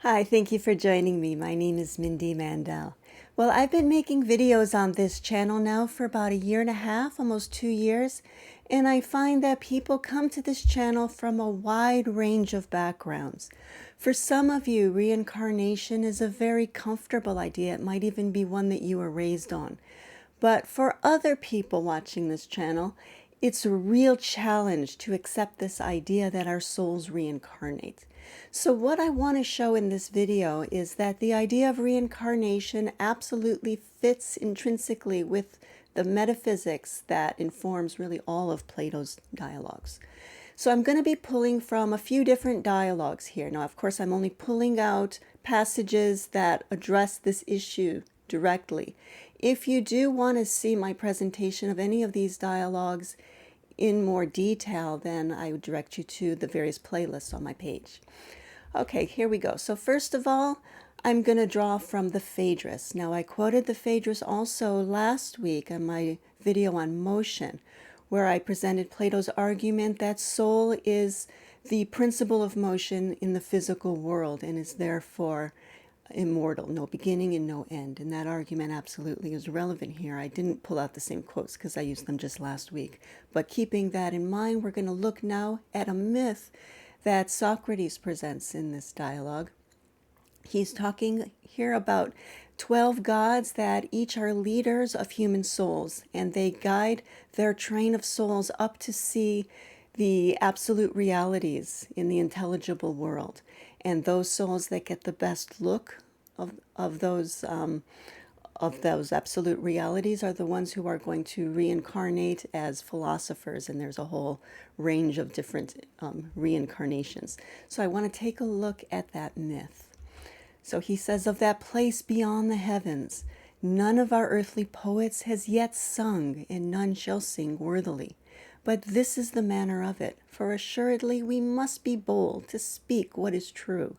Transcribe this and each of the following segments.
Hi, thank you for joining me. My name is Mindy Mandell. Well, I've been making videos on this channel now for about a year and a half, almost 2 years, and I find that people come to this channel from a wide range of backgrounds. For some of you, reincarnation is a very comfortable idea. It might even be one that you were raised on. But for other people watching this channel, it's a real challenge to accept this idea that our souls reincarnate. So what I want to show in this video is that the idea of reincarnation absolutely fits intrinsically with the metaphysics that informs really all of Plato's dialogues. So I'm going to be pulling from a few different dialogues here. Now, of course, I'm only pulling out passages that address this issue directly. If you do want to see my presentation of any of these dialogues in more detail, then I would direct you to the various playlists on my page. Okay, here we go. So first of all, I'm going to draw from the Phaedrus. Now, I quoted the Phaedrus also last week on my video on motion, where I presented Plato's argument that soul is the principle of motion in the physical world and is therefore immortal, no beginning and no end. And that argument absolutely is relevant here. I didn't pull out the same quotes because I used them just last week. But keeping that in mind, we're going to look now at a myth that Socrates presents in this dialogue. He's talking here about 12 gods that each are leaders of human souls, and they guide their train of souls up to see the absolute realities in the intelligible world. And those souls that get the best look of those absolute realities are the ones who are going to reincarnate as philosophers, and there's a whole range of different reincarnations. So I want to take a look at that myth. So he says, of that place beyond the heavens, none of our earthly poets has yet sung, and none shall sing worthily. But this is the manner of it, for assuredly we must be bold to speak what is true,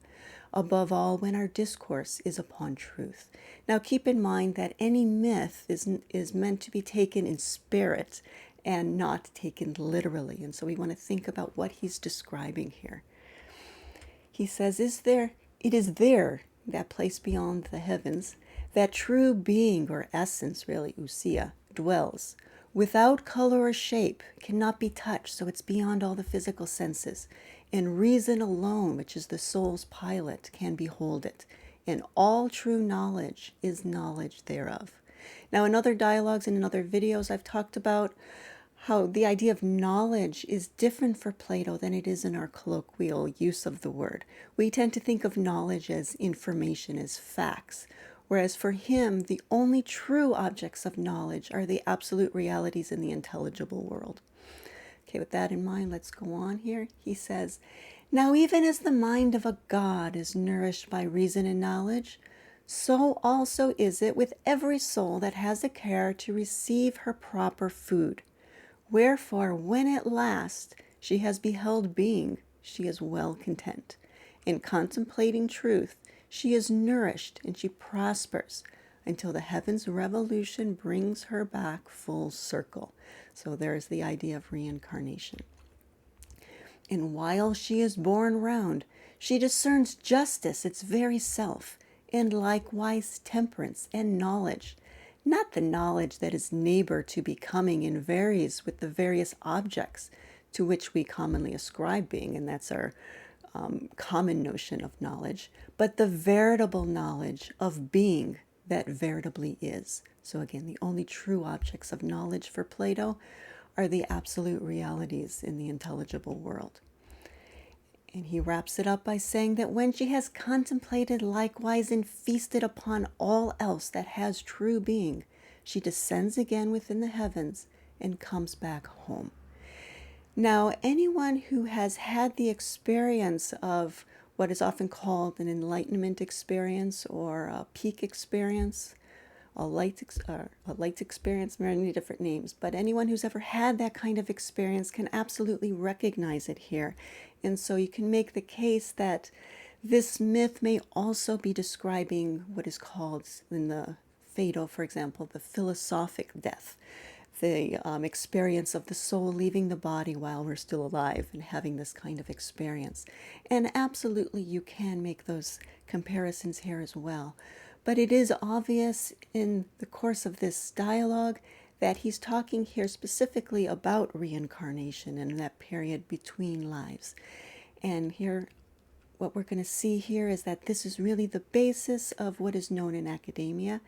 above all when our discourse is upon truth. Now keep in mind that any myth is meant to be taken in spirit and not taken literally. And so we want to think about what he's describing here. He says, it is there, that place beyond the heavens, that true being or essence, really, ousia, dwells. Without color or shape, cannot be touched, so it's beyond all the physical senses. And reason alone, which is the soul's pilot, can behold it. And all true knowledge is knowledge thereof. Now, in other dialogues and in other videos, I've talked about how the idea of knowledge is different for Plato than it is in our colloquial use of the word. We tend to think of knowledge as information, as facts, whereas for him, the only true objects of knowledge are the absolute realities in the intelligible world. Okay, with that in mind, let's go on here. He says, now even as the mind of a god is nourished by reason and knowledge, so also is it with every soul that has a care to receive her proper food. Wherefore, when at last she has beheld being, she is well content. In contemplating truth, she is nourished and she prospers until the heaven's revolution brings her back full circle. So there's the idea of reincarnation. And while she is borne round, she discerns justice, its very self, and likewise temperance and knowledge. Not the knowledge that is neighbor to becoming and varies with the various objects to which we commonly ascribe being, and that's our common notion of knowledge, but the veritable knowledge of being that veritably is. So again, the only true objects of knowledge for Plato are the absolute realities in the intelligible world. And he wraps it up by saying that when she has contemplated likewise and feasted upon all else that has true being, she descends again within the heavens and comes back home. Now, anyone who has had the experience of what is often called an enlightenment experience or a peak experience, a light experience, many different names, but anyone who's ever had that kind of experience can absolutely recognize it here. And so you can make the case that this myth may also be describing what is called in the Phaedo, for example, the philosophic death. the experience of the soul leaving the body while we're still alive and having this kind of experience. And absolutely, you can make those comparisons here as well. But it is obvious in the course of this dialogue that he's talking here specifically about reincarnation and that period between lives. And here, what we're going to see here is that this is really the basis of what is known in academia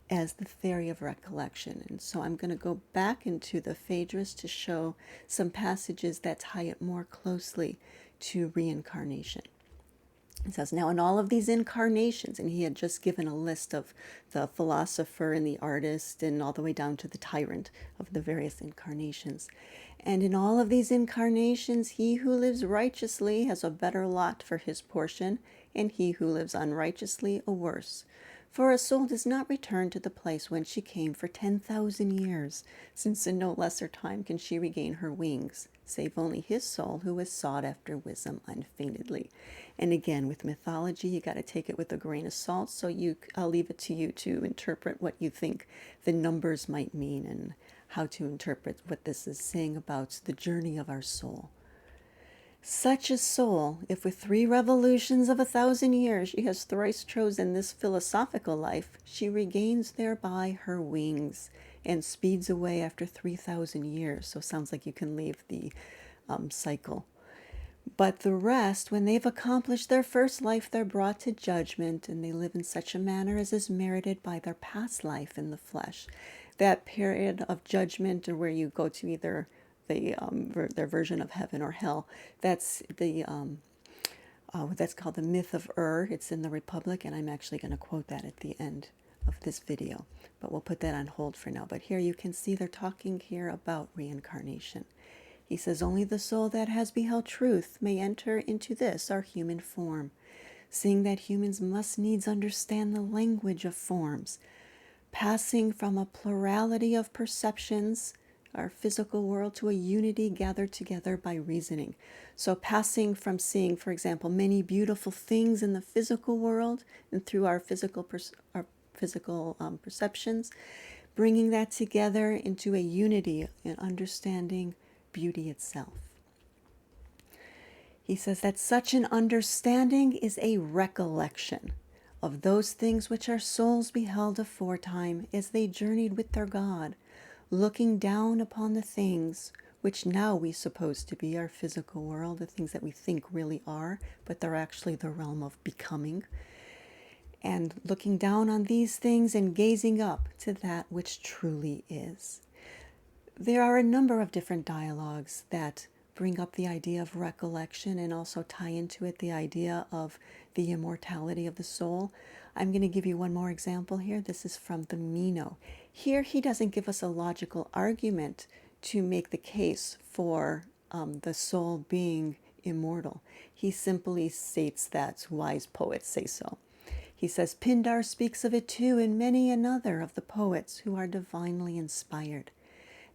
as the theory of recollection. And so I'm going to go back into the Phaedrus to show some passages that tie it more closely to reincarnation. It says, now in all of these incarnations, and he had just given a list of the philosopher and the artist and all the way down to the tyrant of the various incarnations. And in all of these incarnations, he who lives righteously has a better lot for his portion, and he who lives unrighteously a worse. For a soul does not return to the place whence she came for 10,000 years, since in no lesser time can she regain her wings, save only his soul who has sought after wisdom unfeignedly. And again, with mythology, you got to take it with a grain of salt, so I'll leave it to you to interpret what you think the numbers might mean and how to interpret what this is saying about the journey of our soul. Such a soul, if with 3 revolutions of 1,000 years she has thrice chosen this philosophical life, she regains thereby her wings and speeds away after 3,000 years. So it sounds like you can leave the cycle. But the rest, when they've accomplished their first life, they're brought to judgment, and they live in such a manner as is merited by their past life in the flesh. That period of judgment, or where you go to either their version of heaven or hell, that's that's called the myth of It's in the Republic, and I'm actually going to quote that at the end of this video, but we'll put that on hold for now. But here you can see they're talking here about reincarnation. He says, only the soul that has beheld truth may enter into this, our human form, seeing that humans must needs understand the language of forms, passing from a plurality of perceptions, our physical world, to a unity gathered together by reasoning. So passing from seeing, for example, many beautiful things in the physical world and through our physical perceptions, bringing that together into a unity in understanding beauty itself. He says that such an understanding is a recollection of those things which our souls beheld aforetime as they journeyed with their God, looking down upon the things which now we suppose to be our physical world, the things that we think really are, but they're actually the realm of becoming, and looking down on these things and gazing up to that which truly is. There are a number of different dialogues that bring up the idea of recollection and also tie into it the idea of the immortality of the soul. I'm going to give you one more example here. This is from the Meno. Here he doesn't give us a logical argument to make the case for the soul being immortal. He simply states that wise poets say so. He says, Pindar speaks of it too, and many another of the poets who are divinely inspired.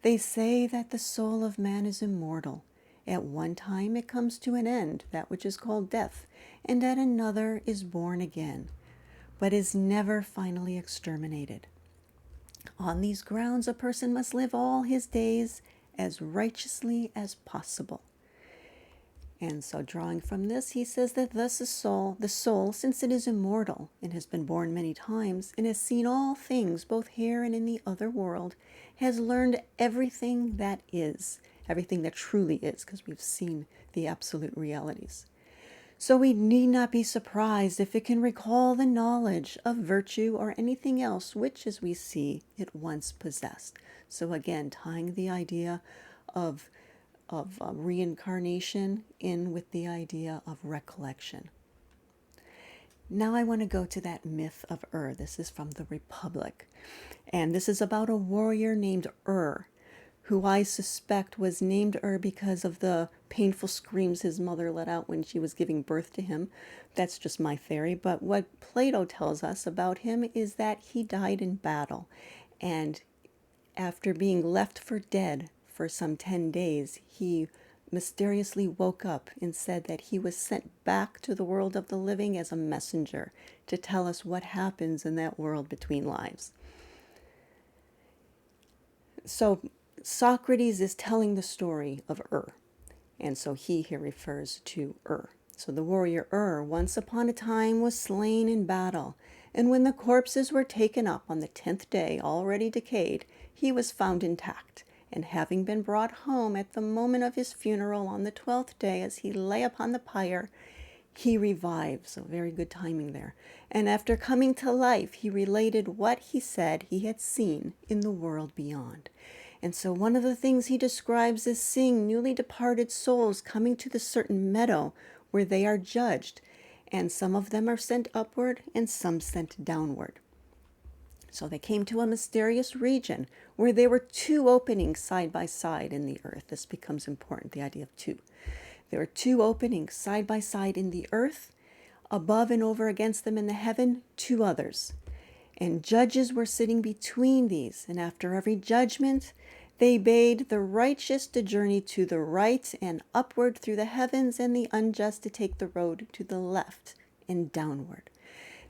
They say that the soul of man is immortal. At one time it comes to an end, that which is called death, and at another is born again, but is never finally exterminated. On these grounds a person must live all his days as righteously as possible. And so drawing from this, he says that thus the soul, since it is immortal and has been born many times and has seen all things both here and in the other world, has learned everything that is, everything that truly is, because we've seen the absolute realities. So we need not be surprised if it can recall the knowledge of virtue or anything else which, as we see, it once possessed. So again, tying the idea of reincarnation in with the idea of recollection. Now I want to go to that myth of This is from the Republic. And this is about a warrior named who I suspect was named because of the painful screams his mother let out when she was giving birth to him. That's just my theory. But what Plato tells us about him is that he died in battle. And after being left for dead for some 10 days, he mysteriously woke up and said that he was sent back to the world of the living as a messenger to tell us what happens in that world between lives. So Socrates is telling the story of and so he here refers to So the warrior once upon a time was slain in battle, and when the corpses were taken up on the 10th day, already decayed, he was found intact. And having been brought home at the moment of his funeral on the 12th day, as he lay upon the pyre, he revived. So very good timing there. And after coming to life, he related what he said he had seen in the world beyond. And so one of the things he describes is seeing newly departed souls coming to the certain meadow where they are judged. And some of them are sent upward and some sent downward. So they came to a mysterious region where there were two openings side by side in the earth. This becomes important, the idea of two. There are two openings side by side in the earth. Above and over against them in the heaven, two others. And judges were sitting between these. And after every judgment, they bade the righteous to journey to the right and upward through the heavens, and the unjust to take the road to the left and downward.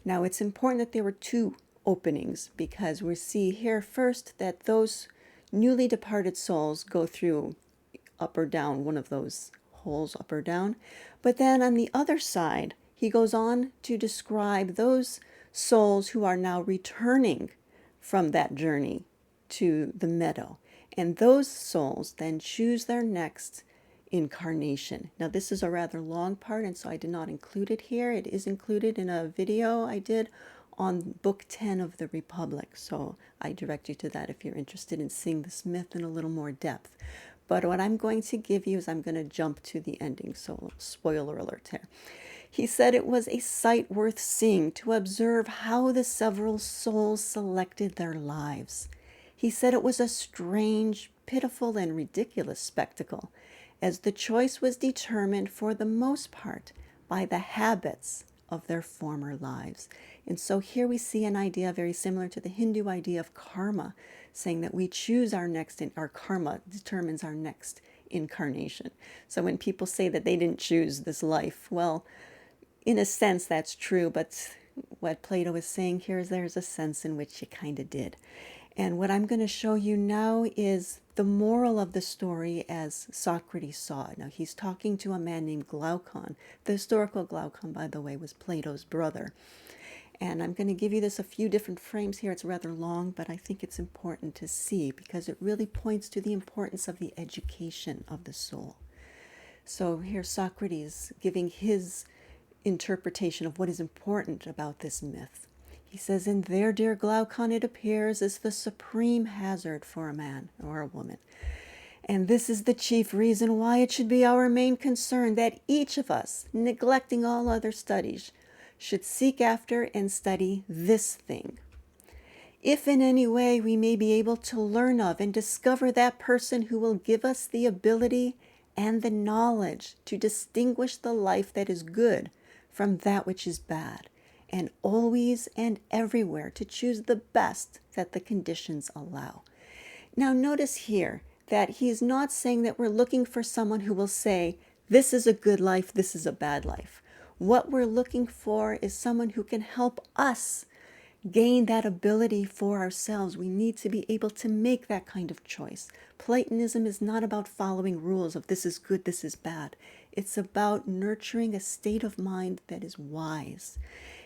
Now it's important that there were two openings, because we see here first that those newly departed souls go through up or down, one of those holes, up or down. But then on the other side, he goes on to describe those souls who are now returning from that journey to the meadow. And those souls then choose their next incarnation. Now this is a rather long part, and so I did not include it here. It is included in a video I did on Book 10 of the Republic. So I direct you to that if you're interested in seeing this myth in a little more depth. But what I'm going to give you is I'm going to jump to the ending. So spoiler alert here. He said it was a sight worth seeing to observe how the several souls selected their lives. He said it was a strange, pitiful, and ridiculous spectacle, as the choice was determined for the most part by the habits of their former lives. And so here we see an idea very similar to the Hindu idea of karma, saying that we choose our next, our karma determines our next incarnation. So when people say that they didn't choose this life, well, in a sense that's true, but what Plato is saying here is there's a sense in which you kind of did. And what I'm going to show you now is the moral of the story as Socrates saw it. Now, he's talking to a man named Glaucon. The historical Glaucon, by the way, was Plato's brother. And I'm going to give you this a few different frames here. It's rather long, but I think it's important to see because it really points to the importance of the education of the soul. So here's Socrates giving his interpretation of what is important about this myth. He says, "And there, dear Glaucon, it appears, is the supreme hazard for a man or a woman. And this is the chief reason why it should be our main concern that each of us, neglecting all other studies, should seek after and study this thing. If in any way we may be able to learn of and discover that person who will give us the ability and the knowledge to distinguish the life that is good from that which is bad, and always and everywhere to choose the best that the conditions allow." Now notice here that he's not saying that we're looking for someone who will say, this is a good life, this is a bad life. What we're looking for is someone who can help us gain that ability for ourselves. We need to be able to make that kind of choice. Platonism is not about following rules of this is good, this is bad. It's about nurturing a state of mind that is wise.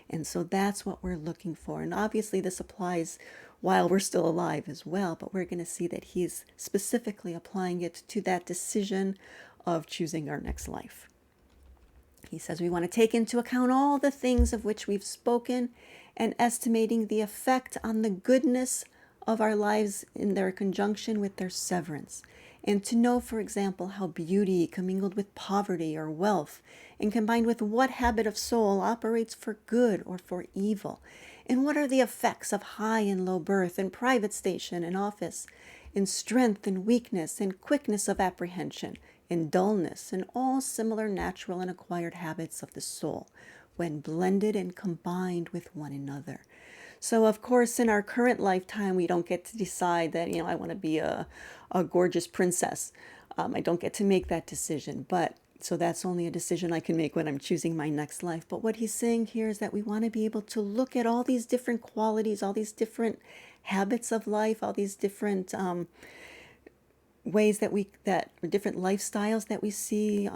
And so that's what we're looking for. And obviously this applies while we're still alive as well, but we're going to see that he's specifically applying it to that decision of choosing our next life. He says we want to take into account all the things of which we've spoken and estimating the effect on the goodness of our lives in their conjunction with their severance. And to know, for example, how beauty commingled with poverty or wealth and combined with what habit of soul operates for good or for evil, and what are the effects of high and low birth and private station and office, in strength and weakness and quickness of apprehension, in dullness and all similar natural and acquired habits of the soul, when blended and combined with one another. So, of course, in our current lifetime, we don't get to decide that, I want to be a gorgeous princess. I don't get to make that decision. But so that's only a decision I can make when I'm choosing my next life. But what he's saying here is that we want to be able to look at all these different qualities, all these different habits of life, all these different ways that or different lifestyles that we see.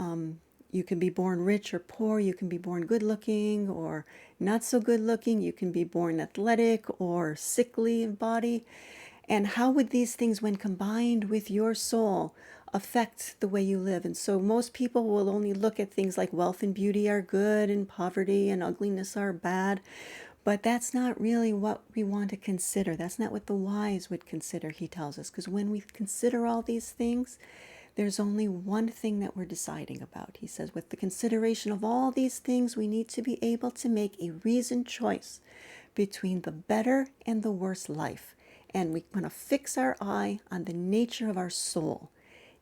You can be born rich or poor. You can be born good looking or not so good looking. You can be born athletic or sickly in body. And how would these things, when combined with your soul, affect the way you live? And so most people will only look at things like wealth and beauty are good and poverty and ugliness are bad. But that's not really what we want to consider. That's not what the wise would consider, he tells us. Because when we consider all these things, there's only one thing that we're deciding about. He says, with the consideration of all these things, we need to be able to make a reasoned choice between the better and the worse life. And we want to fix our eye on the nature of our soul,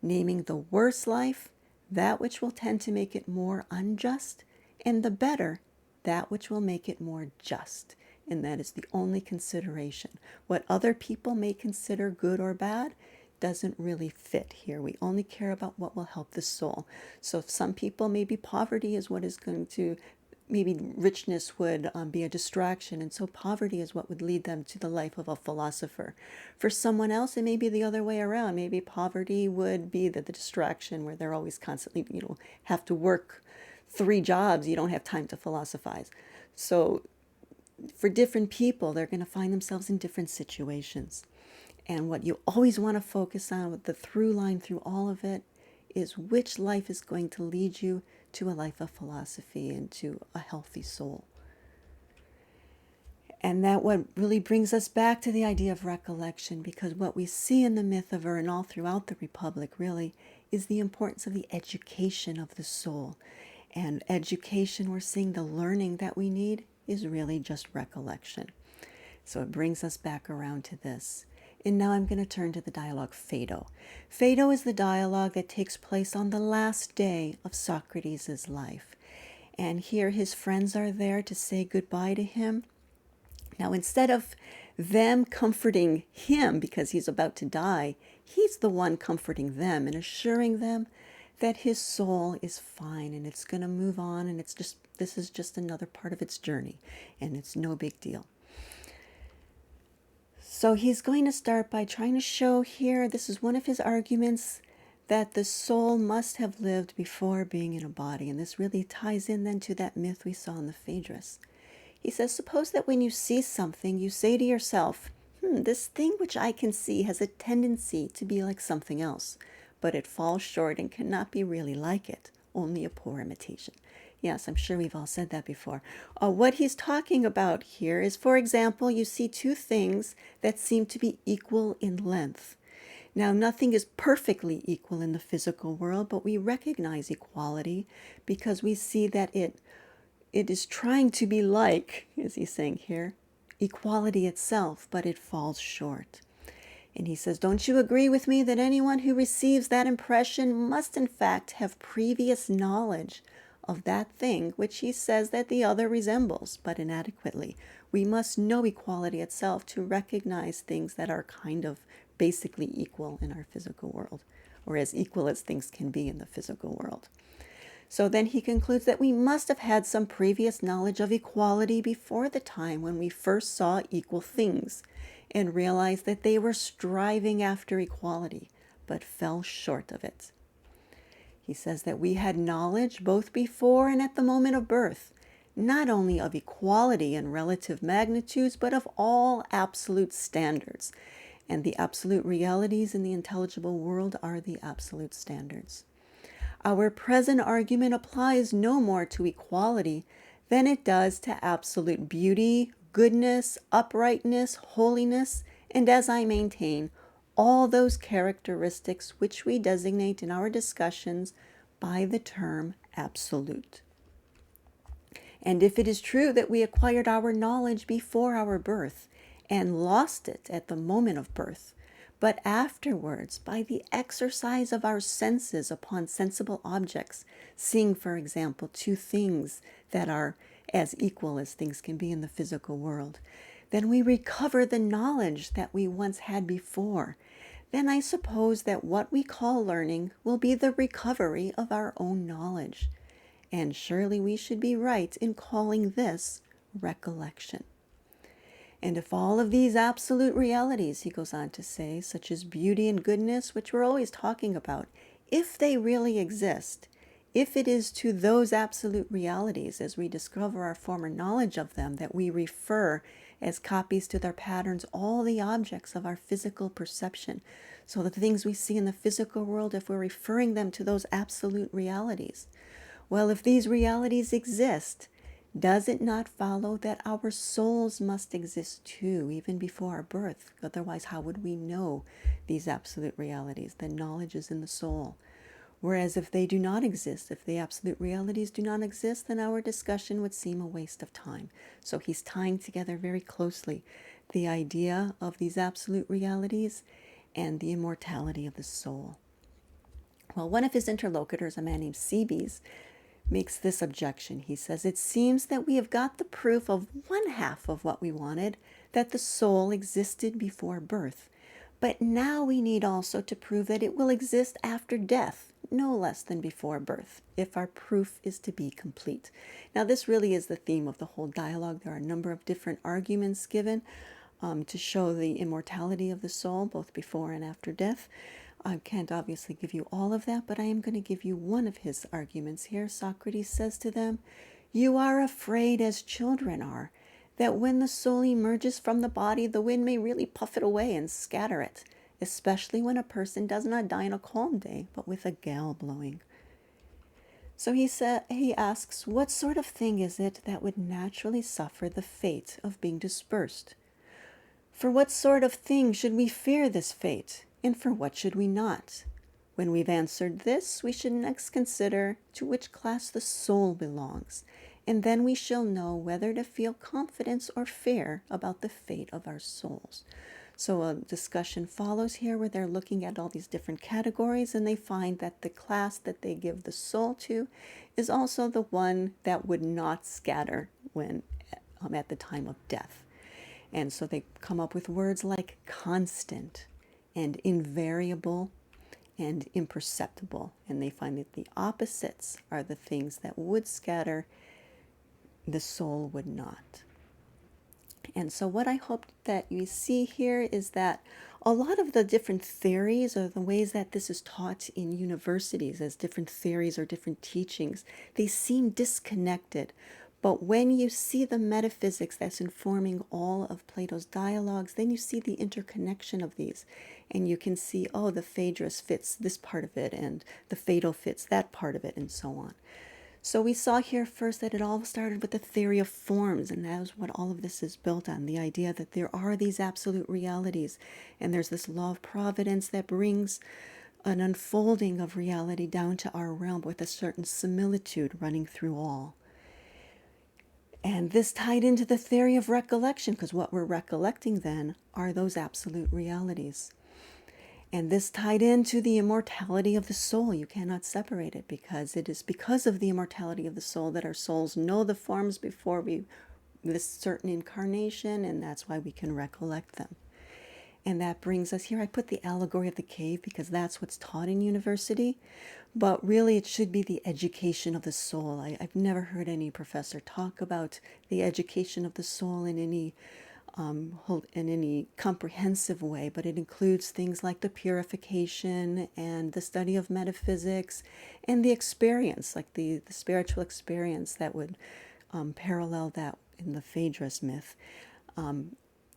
naming the worse life, that which will tend to make it more unjust, and the better, that which will make it more just. And that is the only consideration. What other people may consider good or bad doesn't really fit here. We only care about what will help the soul. So if some people, maybe poverty is what is going to, maybe richness would be a distraction, and so poverty is what would lead them to the life of a philosopher. For someone else, it may be the other way around. Maybe poverty would be the distraction where they're always constantly, have to work 3 jobs. You don't have time to philosophize. So for different people, they're going to find themselves in different situations. And what you always want to focus on, with the through line through all of it, is which life is going to lead you to a life of philosophy and to a healthy soul. And that what really brings us back to the idea of recollection, because what we see in the myth of Ur and all throughout the Republic really is the importance of the education of the soul. And education, we're seeing the learning that we need is really just recollection. So it brings us back around to this. And now I'm going to turn to the dialogue Phaedo. Phaedo is the dialogue that takes place on the last day of Socrates' life. And here his friends are there to say goodbye to him. Now, instead of them comforting him because he's about to die, he's the one comforting them and assuring them that his soul is fine and it's going to move on, and this is just another part of its journey, and it's no big deal. So he's going to start by trying to show here, this is one of his arguments, that the soul must have lived before being in a body. And this really ties in then to that myth we saw in the Phaedrus. He says, suppose that when you see something, you say to yourself, this thing which I can see has a tendency to be like something else, but it falls short and cannot be really like it, only a poor imitation. Yes, I'm sure we've all said that before. What he's talking about here is, for example, you see 2 things that seem to be equal in length. Now, nothing is perfectly equal in the physical world, but we recognize equality because we see that it is trying to be like, as he's saying here, equality itself, but it falls short. And he says, don't you agree with me that anyone who receives that impression must in fact have previous knowledge of that thing which he says that the other resembles, but inadequately? We must know equality itself to recognize things that are kind of basically equal in our physical world, or as equal as things can be in the physical world. So then he concludes that we must have had some previous knowledge of equality before the time when we first saw equal things and realized that they were striving after equality, but fell short of it. He says that we had knowledge both before and at the moment of birth, not only of equality in relative magnitudes, but of all absolute standards. And the absolute realities in the intelligible world are the absolute standards. Our present argument applies no more to equality than it does to absolute beauty, goodness, uprightness, holiness, and, as I maintain, all those characteristics which we designate in our discussions by the term absolute. And if it is true that we acquired our knowledge before our birth and lost it at the moment of birth, but afterwards, by the exercise of our senses upon sensible objects, seeing, for example, 2 things that are as equal as things can be in the physical world, then we recover the knowledge that we once had before. Then I suppose that what we call learning will be the recovery of our own knowledge. And surely we should be right in calling this recollection. And if all of these absolute realities, he goes on to say, such as beauty and goodness, which we're always talking about, if they really exist, if it is to those absolute realities, as we discover our former knowledge of them, that we refer as copies to their patterns, all the objects of our physical perception. So the things we see in the physical world, if we're referring them to those absolute realities. Well, if these realities exist, does it not follow that our souls must exist too, even before our birth? Otherwise, how would we know these absolute realities? The knowledge is in the soul. Whereas if they do not exist, if the absolute realities do not exist, then our discussion would seem a waste of time. So he's tying together very closely the idea of these absolute realities and the immortality of the soul. Well, one of his interlocutors, a man named Cebes, makes this objection. He says, it seems that we have got the proof of one half of what we wanted, that the soul existed before birth. But now we need also to prove that it will exist after death, no less than before birth, if our proof is to be complete. Now, this really is the theme of the whole dialogue. There are a number of different arguments given to show the immortality of the soul, both before and after death. I can't obviously give you all of that, but I am going to give you one of his arguments here. Socrates says to them, you are afraid as children are, that when the soul emerges from the body, the wind may really puff it away and scatter it, especially when a person does not die on a calm day, but with a gale blowing. So he asks, what sort of thing is it that would naturally suffer the fate of being dispersed? For what sort of thing should we fear this fate, and for what should we not? When we've answered this, we should next consider to which class the soul belongs, and then we shall know whether to feel confidence or fear about the fate of our souls. So a discussion follows here where they're looking at all these different categories, and they find that the class that they give the soul to is also the one that would not scatter when at the time of death. And so they come up with words like constant and invariable and imperceptible. And they find that the opposites are the things that would scatter, the soul would not. And so what I hope that you see here is that a lot of the different theories or the ways that this is taught in universities as different theories or different teachings, they seem disconnected. But when you see the metaphysics that's informing all of Plato's dialogues, then you see the interconnection of these. And you can see, oh, the Phaedrus fits this part of it, and the Phaedo fits that part of it, and so on. So we saw here first that it all started with the theory of forms, and that is what all of this is built on, the idea that there are these absolute realities, and there's this law of providence that brings an unfolding of reality down to our realm with a certain similitude running through all. And this tied into the theory of recollection, because what we're recollecting then are those absolute realities. And this tied into the immortality of the soul. You cannot separate it, because it is because of the immortality of the soul that our souls know the forms before this certain incarnation, and that's why we can recollect them. And that brings us here. I put the allegory of the cave because that's what's taught in university. But really, it should be the education of the soul. I've never heard any professor talk about the education of the soul in any comprehensive way, but it includes things like the purification and the study of metaphysics and the experience, like the spiritual experience that would parallel that in the Phaedrus myth.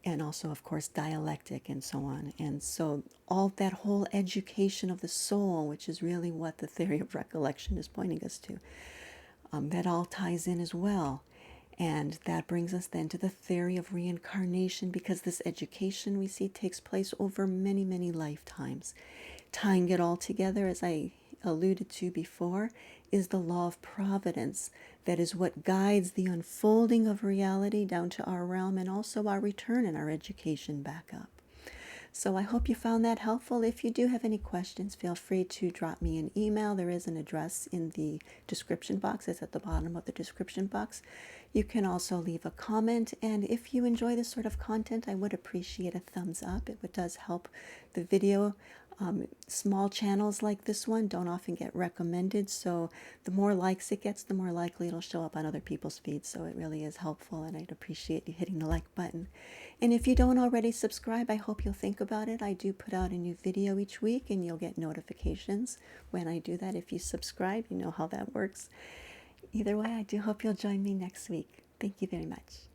And also, of course, dialectic and so on. And so all that whole education of the soul, which is really what the theory of recollection is pointing us to, that all ties in as well. And that brings us then to the theory of reincarnation, because this education we see takes place over many, many lifetimes. Tying it all together, as I alluded to before, is the law of providence. That is what guides the unfolding of reality down to our realm, and also our return and our education back up. So I hope you found that helpful. If you do have any questions, feel free to drop me an email. There is an address in the description box. It's at the bottom of the description box. You can also leave a comment, and if you enjoy this sort of content, I would appreciate a thumbs up. It does help the video. Small channels like this one don't often get recommended, so the more likes it gets, the more likely it'll show up on other people's feeds, so it really is helpful, and I'd appreciate you hitting the like button. And if you don't already subscribe, I hope you'll think about it. I do put out a new video each week, and you'll get notifications when I do that. If you subscribe, you know how that works. Either way, I do hope you'll join me next week. Thank you very much.